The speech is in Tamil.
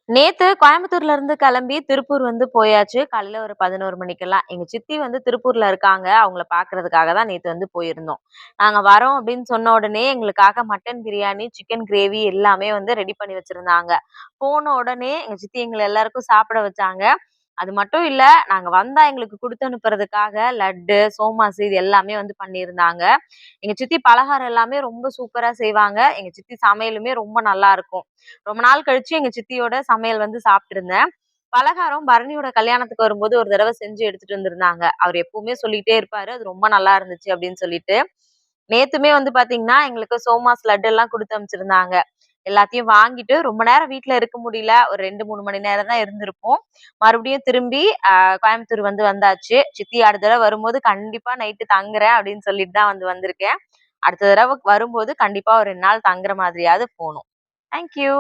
நேத்து கோயம்புத்தூர்ல இருந்து கிளம்பி திருப்பூர் வந்து போயாச்சு. காலையில ஒரு 11 மணிக்கெல்லாம். எங்க சித்தி வந்து திருப்பூர்ல இருக்காங்க. அவங்கள பார்க்கறதுக்காக தான் நேத்து வந்து போயிருந்தோம். நாங்க வரோம் அப்படின்னு சொன்ன உடனே எங்களுக்காக மட்டன் பிரியாணி, சிக்கன் கிரேவி எல்லாமே வந்து ரெடி பண்ணி வச்சிருந்தாங்க. போன உடனே எங்க சித்தி எங்கள எல்லாருக்கும் சாப்பிட வச்சாங்க. அது மட்டும் இல்ல, நாங்க வந்தா எங்களுக்கு குடுத்து அனுப்புறதுக்காக லட்டு, சோமாசு இது எல்லாமே வந்து பண்ணியிருந்தாங்க. எங்க சித்தி பலகாரம் எல்லாமே ரொம்ப சூப்பரா செய்வாங்க. எங்க சித்தி சமையலுமே ரொம்ப நல்லா இருக்கும். ரொம்ப நாள் கழிச்சு எங்க சித்தியோட சமையல் வந்து சாப்பிட்டுருந்தேன். பலகாரம் பரணியோட கல்யாணத்துக்கு வரும்போது ஒரு தடவ செஞ்சு எடுத்துட்டு வந்திருந்தாங்க. அவரு எப்பவுமே சொல்லிட்டே இருப்பாரு. அது ரொம்ப நல்லா இருந்துச்சு அப்படின்னு சொல்லிட்டு. நேத்துமே வந்து பாத்தீங்கன்னா, எங்களுக்கு சோமாஸ் லட்டு எல்லாம் குடுத்து அனுப்பிச்சிருந்தாங்க. எல்லாத்தையும் வாங்கிட்டு ரொம்ப நேரம் வீட்ல இருக்க முடியல. ஒரு 2, 3 மணி நேரம் தான் இருந்திருப்போம். மறுபடியும் திரும்பி கோயம்புத்தூர் வந்து வந்தாச்சு. சித்தி அடுத்த தடவ வரும்போது கண்டிப்பா நைட்டு தங்குறேன் அப்படின்னு சொல்லிட்டு தான் வந்து வந்திருக்கேன். அடுத்த தடவ வரும்போது கண்டிப்பா ஒரு 2 நாள் தங்குற மாதிரியாவது போணும். Thank you.